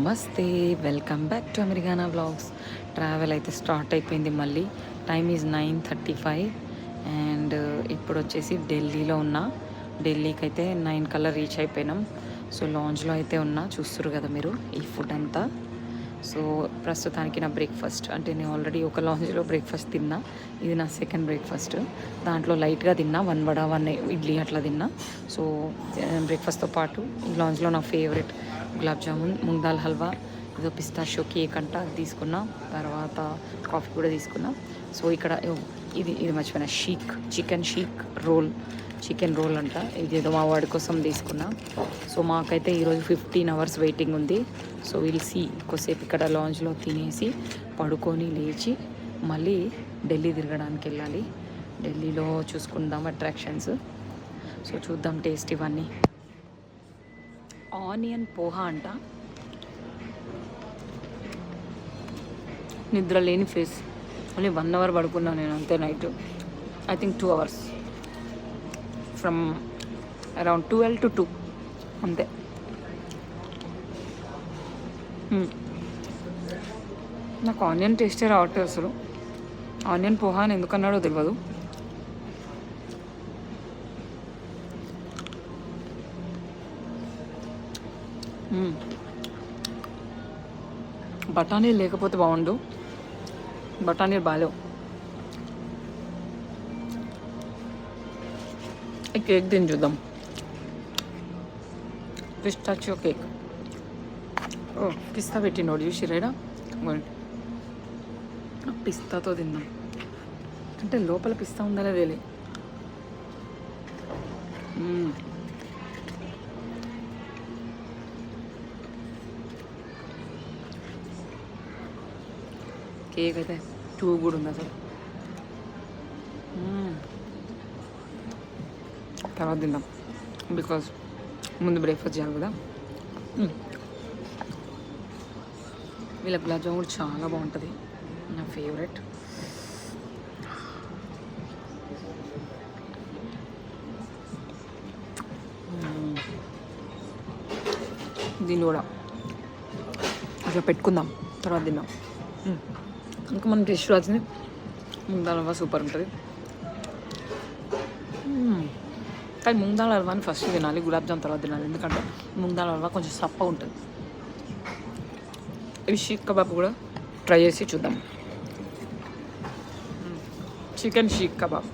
నమస్తే, welcome back to Americana vlogs. Travel అయితే start అయిపోయింది. మళ్ళీ టైమ్ ఈజ్ 9:35 అండ్ ఇప్పుడు వచ్చేసి ఢిల్లీలో ఉన్నా. ఢిల్లీకి అయితే 9 కల్లా రీచ్ అయిపోయినాం. సో లాంజ్లో అయితే ఉన్నా, చూస్తున్నారు కదా మీరు ఈ ఫుడ్ అంతా. సో ప్రస్తుతానికి నా బ్రేక్ఫాస్ట్ అంటే నేను ఆల్రెడీ ఒక లాంజ్లో బ్రేక్ఫాస్ట్ తిన్నా. ఇది నా సెకండ్ బ్రేక్ఫాస్ట్. దాంట్లో లైట్గా తిన్నా, 1 వడ 1 ఇడ్లీ అట్లా తిన్నా. సో బ్రేక్ఫాస్ట్తో పాటు ఈ లాంజ్లో నా ఫేవరెట్ గులాబ్ జామున్, మూంగ్ దాల్ హల్వా, ఏదో పిస్తాషియో కేక్ అంట, అది తీసుకున్నా. తర్వాత కాఫీ కూడా తీసుకున్నా. సో ఇక్కడ ఇది మర్చిపోయిన చికెన్ రోల్ అంట, ఇదేదో మా వాడి కోసం తీసుకున్నా. సో మాకైతే ఈరోజు 15 hours వెయిటింగ్ ఉంది. సో విల్ సీ, కొద్దిసేపు ఇక్కడ లాంజ్లో తినేసి పడుకొని లేచి మళ్ళీ ఢిల్లీ తిరగడానికి వెళ్ళాలి. ఢిల్లీలో చూసుకుందాం అట్రాక్షన్స్. సో చూద్దాం టేస్ట్ ఇవన్నీ. ఆనియన్ పోహా అంట, నిద్ర లేని ఫేస్. ఓన్లీ 1 hour పడుకున్నాను నేను అంతే. Night I think 2 hours, from around 12 to 2 అంతే. నాకు ఆనియన్ టేస్టే రావట్లేదు అసలు. ఆనియన్ పోహా అని ఎందుకన్నాడో తెలియదు. బఠానీ లేకపోతే బాగుండు, బఠానీ బాలేవు. ఈ కేక్ తిని చూద్దాం. పిస్టాచియో కేక్. ఓ పిస్తా పెట్టినోడు చూసిరేడా. పిస్తాతో తిందాం. అంటే లోపల పిస్తా ఉందా లేదే. కేక్ అయితే 2 కూడా ఉంది అసలు. తర్వాత తిందాం, బికాజ్ ముందు బ్రేక్ఫాస్ట్ చేయాలి కదా. వీళ్ళ గులాబ్ జామున్ కూడా చాలా బాగుంటుంది, నా ఫేవరెట్. దీన్ని కూడా అట్లా పెట్టుకుందాం, తర్వాత తిన్నాం. ఇంకా మనం టేస్ట్ రాసింది మూంగ్ దాల్ హల్వా సూపర్ ఉంటుంది. కానీ మూంగ్ దాల్ హల్వాని ఫస్ట్ తినాలి, గులాబ్ జామ్ తర్వాత తినాలి. ఎందుకంటే మూంగ్ దాల్ హల్వా కొంచెం సప్ప ఉంటుంది. ఇవి షీక్ కబాబ్ కూడా ట్రై చేసి చూద్దాం. Chicken షీక్ kebab.